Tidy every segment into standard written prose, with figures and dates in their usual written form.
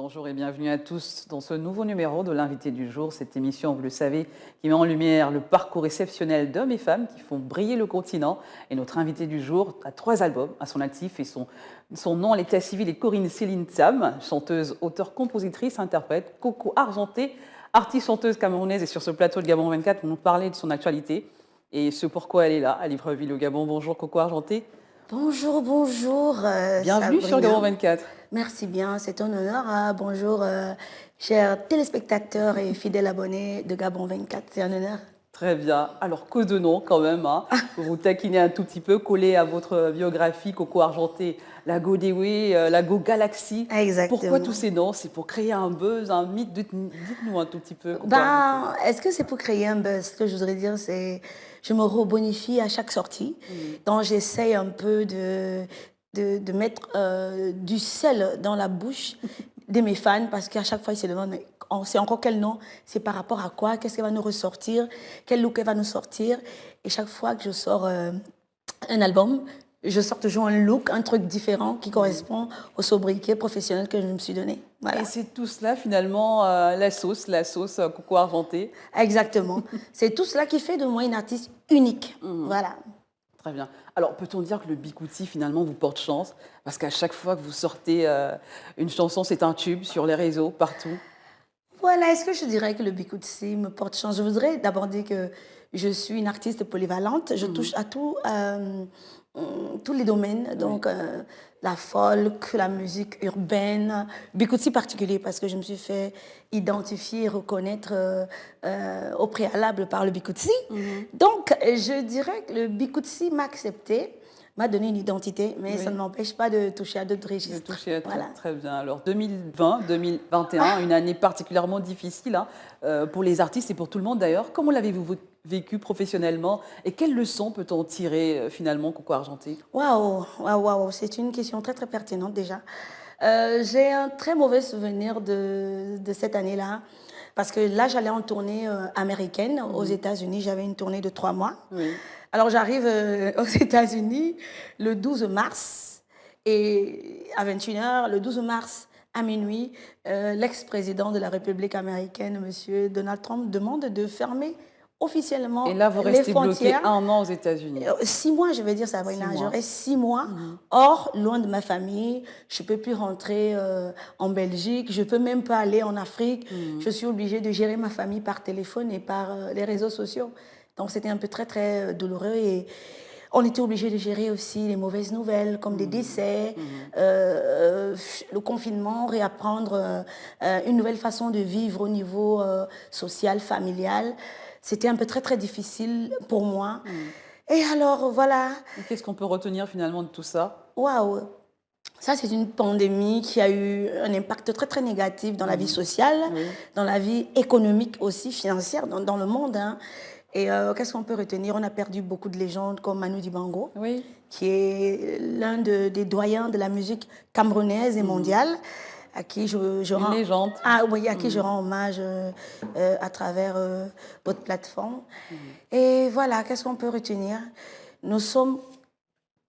Bonjour et bienvenue à tous dans ce nouveau numéro de l'invité du jour. Cette émission, vous le savez, qui met en lumière le parcours exceptionnel d'hommes et femmes qui font briller le continent. Et notre invité du jour a 3 albums à son actif et son nom à l'état civil est Corinne Céline Thiam, chanteuse, auteure, compositrice, interprète, Coco Argenté, artiste chanteuse camerounaise et sur ce plateau de Gabon 24 pour nous parler de son actualité et ce pourquoi elle est là à Libreville au Gabon. Bonjour Coco Argenté. Bonjour, bonjour, Bienvenue sur Sabrina. Gabon 24. Merci bien, c'est un honneur. Bonjour, chers téléspectateurs et fidèles abonnés de Gabon 24, c'est un honneur. Très bien. Alors, que de nom quand même, hein, pour vous taquiner un tout petit peu, coller à votre biographie, Coco Argenté, la Go Dewey, la Go Galaxy. Pourquoi tous Exactement. ces noms? C'est pour créer un buzz, un mythe. Dites-nous un tout petit peu, Coco Argenté. Est-ce que c'est pour créer un buzz? Ce que je voudrais dire, c'est je me rebonifie à chaque sortie. Donc, j'essaye un peu de mettre du sel dans la bouche de mes fans parce qu'à chaque fois, ils se demandent, mais c'est encore quel nom? C'est par rapport à quoi? Qu'est-ce qu'elle va nous ressortir? Quel look elle va nous sortir? Et chaque fois que je sors un album, je sors toujours un look, un truc différent qui correspond au sobriquet professionnel que je me suis donné. Voilà. Et c'est tout cela, finalement, la sauce Coco Argenté. Exactement. C'est tout cela qui fait de moi une artiste unique. Voilà. Très bien. Alors, peut-on dire que le Bikouti, finalement, vous porte chance? Parce qu'à chaque fois que vous sortez une chanson, c'est un tube sur les réseaux, partout. Voilà, est-ce que je dirais que le Bikutsi me porte chance? Je voudrais d'abord dire que je suis une artiste polyvalente. Je touche à tout, tous les domaines, donc la folk, la musique urbaine, Bikutsi particulier parce que je me suis fait identifier et reconnaître au préalable par le Bikutsi. Donc, je dirais que le Bikutsi m'a accepté, m'a donné une identité, mais ça ne m'empêche pas de toucher à d'autres De registres. toucher à tout, Voilà. très bien. Alors 2020, 2021, une année particulièrement difficile hein, pour les artistes et pour tout le monde d'ailleurs. Comment l'avez-vous vécu professionnellement et quelles leçons peut-on tirer finalement, Coco Argenté? Waouh, waouh, waouh, c'est une question très très pertinente déjà. J'ai un très mauvais souvenir de cette année-là parce que là j'allais en tournée américaine aux États-Unis. J'avais une tournée de 3 mois. Oui. Alors j'arrive aux États-Unis le 12 mars et à 21h, le 12 mars à minuit, l'ex-président de la République américaine, Monsieur Donald Trump, demande de fermer Et officiellement là, vous les restez bloqué frontières. 1 an aux États-Unis. 6 mois, je vais dire, Sabrina. 6 mois. Je reste 6 mois hors, loin de ma famille. Je ne peux plus rentrer en Belgique. Je ne peux même pas aller en Afrique. Je suis obligée de gérer ma famille par téléphone et par les réseaux sociaux. Donc, c'était un peu très, très douloureux. Et on était obligé de gérer aussi les mauvaises nouvelles, comme des décès, le confinement, réapprendre une nouvelle façon de vivre au niveau social, familial. C'était un peu très, très difficile pour moi. Et alors, voilà, Et qu'est-ce qu'on peut retenir finalement de tout ça? waouh, ça c'est une pandémie qui a eu un impact très, très négatif dans la vie sociale, Oui. dans la vie économique aussi, financière, dans le monde. Hein. Et qu'est-ce qu'on peut retenir? On a perdu beaucoup de légendes comme Manu Dibango, Oui. qui est l'un des doyens de la musique camerounaise et mondiale, à qui je Une rends, légende. ah, oui, à qui je rends hommage à travers votre plateforme. Et voilà, qu'est-ce qu'on peut retenir? Nous sommes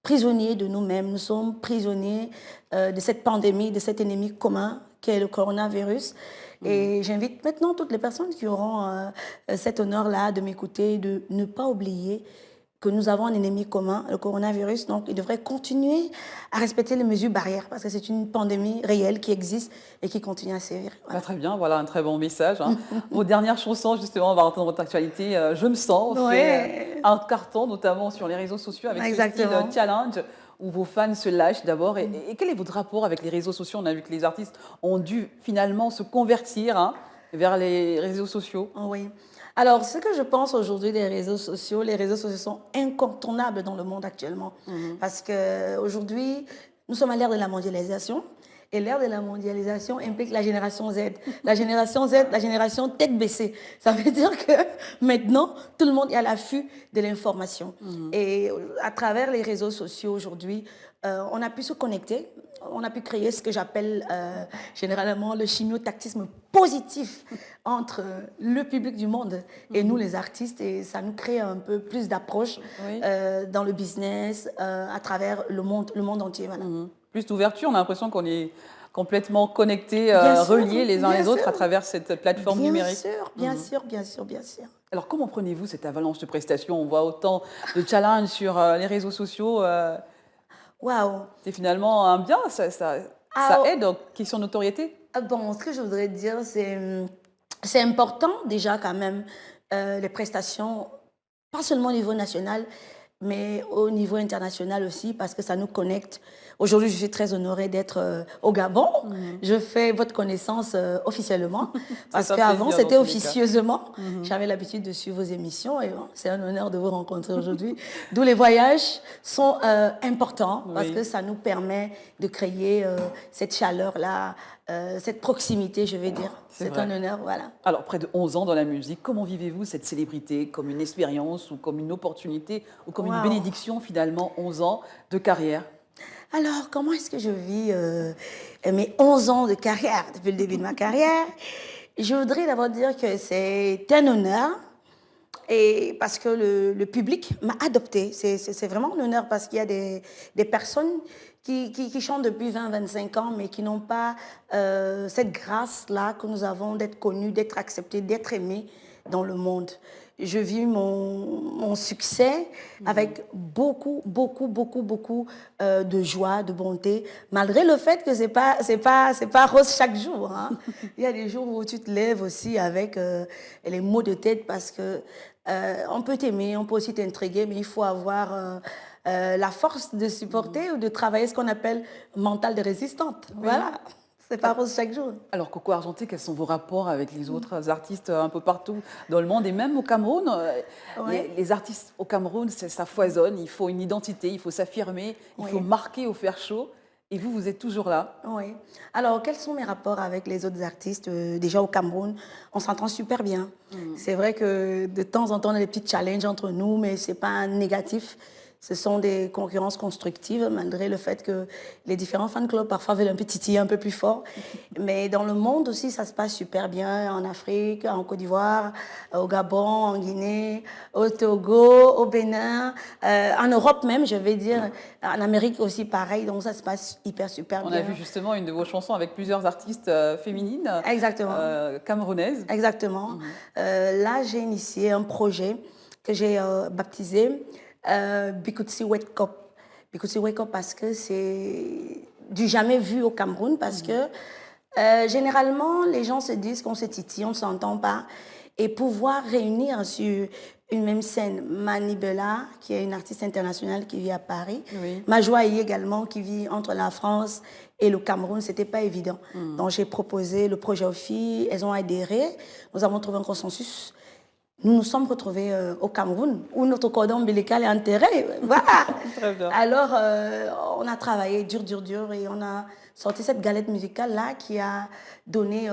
prisonniers de nous-mêmes, nous sommes prisonniers de cette pandémie, de cet ennemi commun qu'est le coronavirus. Et j'invite maintenant toutes les personnes qui auront cet honneur-là de m'écouter, de ne pas oublier que nous avons un ennemi commun, le coronavirus. Donc, ils devraient continuer à respecter les mesures barrières parce que c'est une pandémie réelle qui existe et qui continue à sévir. Voilà. Bah, très bien, voilà un très bon message. Hein. Vos dernières chansons, justement, on va rentrer dans votre actualité. Je me sens, fait Ouais, un carton, notamment sur les réseaux sociaux, avec ce style exactement. challenge où vos fans se lâchent d'abord. Et quel est votre rapport avec les réseaux sociaux? On a vu que les artistes ont dû finalement se convertir hein, vers les réseaux sociaux. Oui. Alors, ce que je pense aujourd'hui des réseaux sociaux, les réseaux sociaux sont incontournables dans le monde actuellement. Parce qu'aujourd'hui, nous sommes à l'ère de la mondialisation. Et l'ère de la mondialisation implique la génération Z. La génération Z, la génération tête baissée. Ça veut dire que maintenant, tout le monde est à l'affût de l'information. Et à travers les réseaux sociaux aujourd'hui, on a pu se connecter, on a pu créer ce que j'appelle généralement le chimiotactisme positif entre le public du monde et nous les artistes, et ça nous crée un peu plus d'approche Oui. dans le business, à travers le monde entier. Voilà. Plus d'ouverture, on a l'impression complètement connectés, Bien sûr, reliés les uns bien les autres sûr. à travers cette plateforme Bien numérique. sûr, bien sûr, bien sûr, bien sûr. Alors, comment prenez-vous cette avalanche de prestations? On voit autant de challenges sur les réseaux sociaux. Waouh! C'est finalement un bien, ça Ah, aide en question de notoriété. bon, ce que je voudrais dire, c'est important déjà quand même, les prestations, pas seulement au niveau national, mais au niveau international aussi, parce que ça nous connecte. Aujourd'hui, je suis très honorée d'être au Gabon. Mhm. Je fais votre connaissance officiellement, C'est parce un qu'avant, plaisir dans c'était tous les cas. officieusement. Mhm. J'avais l'habitude de suivre vos émissions et bon, c'est un honneur de vous rencontrer aujourd'hui. D'où les voyages sont importants, parce que Oui, ça nous permet de créer cette chaleur-là, cette proximité, je vais dire. c'est C'est un vrai. honneur, voilà. Alors, près de 11 ans dans la musique, comment vivez-vous cette célébrité? Comme une expérience ou comme une opportunité ou comme une Waouh! bénédiction finalement, 11 ans de carrière? Alors, comment est-ce que je vis mes 11 ans de carrière, depuis le début de ma carrière? Je voudrais d'abord dire que c'est un honneur et parce que le public m'a adopté. C'est vraiment un honneur parce qu'il y a des personnes qui chantent depuis 20 25 ans, mais qui n'ont pas cette grâce-là que nous avons d'être connus, d'être acceptés, d'être aimés dans le monde. Je vis mon succès avec beaucoup, beaucoup, beaucoup, beaucoup de joie, de bonté, malgré le fait que c'est pas rose chaque jour, hein. Il y a des jours où tu te lèves aussi avec les maux de tête parce que on peut t'aimer, on peut aussi t'intriguer, mais il faut avoir la force de supporter ou de travailler ce qu'on appelle mental de résistante. Oui. Voilà, c'est pas rose chaque jour. Alors, Coco Argenté, quels sont vos rapports avec les autres artistes un peu partout dans le monde et même au Cameroun? Ouais, Les artistes au Cameroun, ça foisonne, il faut une identité, il faut s'affirmer, il faut oui. marquer au fer chaud. Et vous, vous êtes toujours là. Oui. Alors, quels sont mes rapports avec les autres artistes? Déjà au Cameroun, on s'entend super bien. C'est vrai que de temps en temps, on a des petits challenges entre nous, mais ce n'est pas négatif. Ce sont des concurrences constructives, malgré le fait que les différents fan clubs parfois veulent un peu titiller un peu plus fort. Mais dans le monde aussi, ça se passe super bien. En Afrique, en Côte d'Ivoire, au Gabon, en Guinée, au Togo, au Bénin, en Europe même, je vais dire, en Amérique aussi pareil. Donc ça se passe hyper super On a vu bien. justement une de vos chansons avec plusieurs artistes féminines Exactement, camerounaises. exactement. Là, j'ai initié un projet que j'ai baptisé Bikutsi Wake Up. Bikutsi Wake Up parce que c'est du jamais vu au Cameroun, parce que généralement, les gens se disent qu'on se titille, on ne s'entend pas. Et pouvoir réunir sur une même scène Mani Bella, qui est une artiste internationale qui vit à Paris, Oui. Majoaï également, qui vit entre la France et le Cameroun, c'était pas évident. Donc j'ai proposé le projet aux filles, elles ont adhéré, nous avons trouvé un consensus. Nous nous sommes retrouvés au Cameroun, où notre cordon ombilical est enterré. Voilà. Très bien. Alors, on a travaillé dur, dur, dur, et on a sorti cette galette musicale-là qui a donné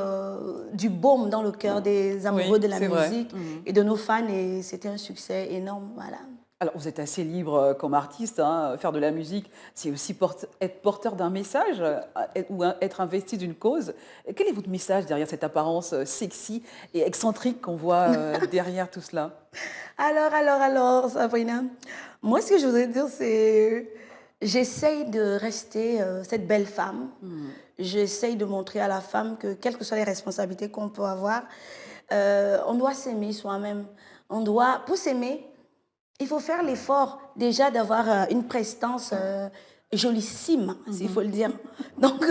du baume dans le cœur des amoureux Oui, de la c'est vrai. musique et de nos fans, et c'était un succès énorme. Voilà. Alors, vous êtes assez libre comme artiste, hein. Faire de la musique, c'est aussi être porteur d'un message ou être investi d'une cause. Quel est votre message derrière cette apparence sexy et excentrique qu'on voit derrière tout cela? Alors, Sabrina, moi, ce que je voudrais dire, c'est j'essaye de rester cette belle femme. J'essaye de montrer à la femme que, quelles que soient les responsabilités qu'on peut avoir, on doit s'aimer soi-même. Pour s'aimer, il faut faire l'effort déjà d'avoir une prestance jolissime, s'il faut le dire. Donc,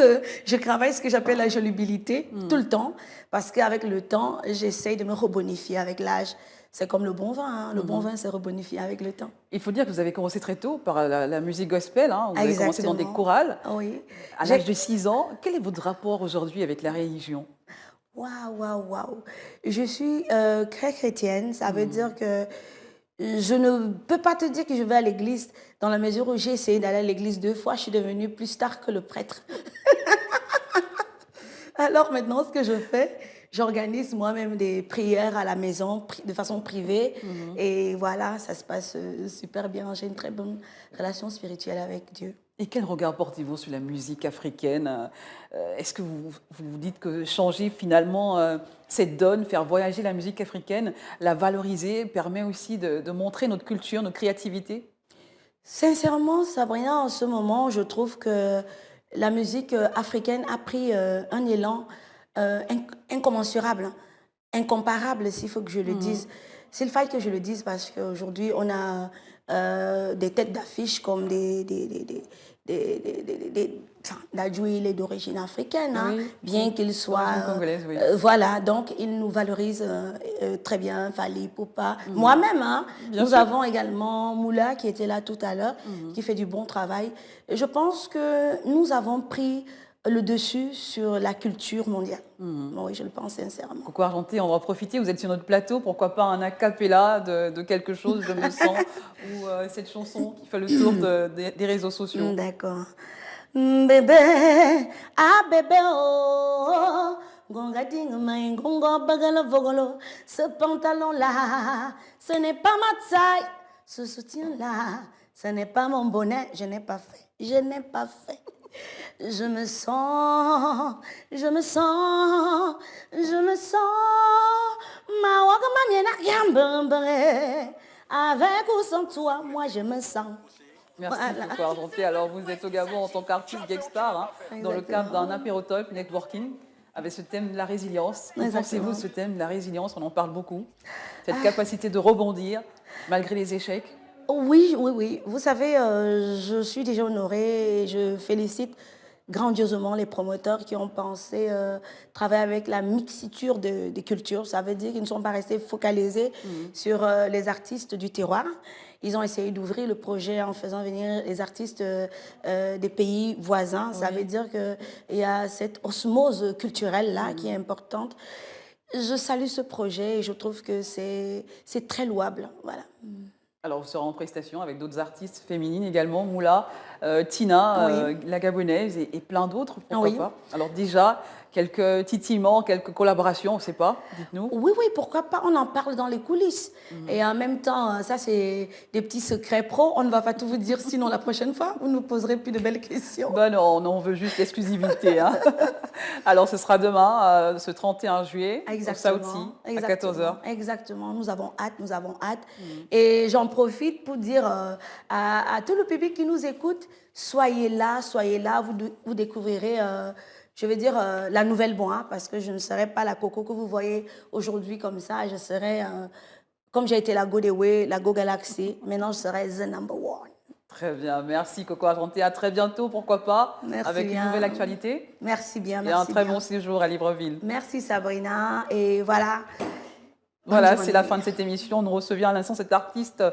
je travaille ce que j'appelle la jolibilité tout le temps, parce qu'avec le temps, j'essaye de me rebonifier avec l'âge. C'est comme le bon vin, hein. Le bon vin se rebonifie avec le temps. Il faut dire que vous avez commencé très tôt par la musique gospel, hein. Vous avez commencé dans des Exactement. chorales Oui. à l'âge de 6 ans. Quel est votre rapport aujourd'hui avec la religion? Waouh, waouh, waouh. Je suis très chrétienne. Ça veut dire que je ne peux pas te dire que je vais à l'église dans la mesure où j'ai essayé d'aller à l'église 2 fois. Je suis devenue plus star que le prêtre. Alors maintenant, ce que je fais, j'organise moi-même des prières à la maison de façon privée. Et voilà, ça se passe super bien. J'ai une très bonne relation spirituelle avec Dieu. Et quel regard portez-vous sur la musique africaine? Est-ce que vous dites que changer finalement cette donne, faire voyager la musique africaine, la valoriser, permet aussi de montrer notre culture, notre créativité? Sincèrement, Sabrina, en ce moment, je trouve que la musique africaine a pris un élan incommensurable, incomparable, s'il faut que je le dise. S'il faille que je le dise parce qu'aujourd'hui, on a des têtes d'affiche comme Dadju, il est d'origine africaine, hein, Oui, bien qu'il soit... congolaise, oui. Voilà, donc il nous valorise très bien, Fally Ipupa. Moi-même, hein, Bien nous sûr. avons également Moula qui était là tout à l'heure, qui fait du bon travail. Et je pense que nous avons pris le dessus sur la culture mondiale. Oui, je le pense sincèrement. Coco Argenté, on va en profiter, vous êtes sur notre plateau, pourquoi pas un a cappella de quelque chose, je me sens, ou cette chanson qui fait le tour des réseaux sociaux. D'accord. Bébé, ah bébé, oh, gonga ding mai, gonga bagala vogolo, ce pantalon-là, ce n'est pas ma taille, ce soutien-là, ce n'est pas mon bonnet, je n'ai pas fait, je n'ai pas fait. Je me sens, je me sens, je me sens, ma wagamamiena yambere, avec ou sans toi, moi je me sens. Merci Voilà. Coco Argenté. Alors vous êtes au Gabon en tant qu'artiste Gexstar, hein, dans le cadre d'un apérotalk networking, avec ce thème de la résilience. Que pensez-vous de ce thème de la résilience? On en parle beaucoup. Cette capacité de rebondir malgré les échecs. Oui, oui, oui. Vous savez, je suis déjà honorée et je félicite grandiosement les promoteurs qui ont pensé travailler avec la mixiture des cultures. Ça veut dire qu'ils ne sont pas restés focalisés sur les artistes du terroir. Ils ont essayé d'ouvrir le projet en faisant venir les artistes des pays voisins. Ça veut dire qu'il y a cette osmose culturelle-là qui est importante. Je salue ce projet et je trouve que c'est très louable. Voilà. Alors, vous serez en prestation avec d'autres artistes féminines également, Moula, Tina, la Gabonaise et plein d'autres, pourquoi pas. Alors déjà, quelques titillements, quelques collaborations, on ne sait pas, dites-nous. Oui, oui, pourquoi pas, on en parle dans les coulisses. Et en même temps, ça c'est des petits secrets pro, on ne va pas tout vous dire, sinon la prochaine fois, vous nous poserez plus de belles questions. Ben non, on veut juste l'exclusivité. Hein. Alors, ce sera demain, ce 31 juillet, au Saouti, à 14h. Exactement, nous avons hâte, nous avons hâte. Et j'en profite pour dire à tout le public qui nous écoute, soyez là, vous découvrirez, je vais dire, la nouvelle moi, parce que je ne serai pas la Coco que vous voyez aujourd'hui comme ça, je serai, comme j'ai été la Go Dewey, la Go Galaxy, maintenant je serai the number one. Très bien, merci Coco Argenté, à très bientôt, pourquoi pas, merci avec bien. Une nouvelle actualité. Merci bien, merci. Et un très bon séjour à Libreville. Merci Sabrina, et voilà. Voilà, c'est la fin de cette émission. Nous recevions à l'instant cette artiste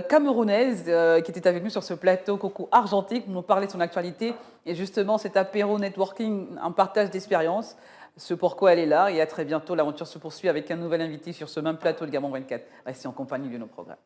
camerounaise qui était avec nous sur ce plateau, Coco Argenté, qui nous parlait de son actualité. Et justement, cet apéro networking, un partage d'expérience, ce pourquoi elle est là. Et à très bientôt, l'aventure se poursuit avec un nouvel invité sur ce même plateau de Gabon 24. Restez en compagnie de nos programmes.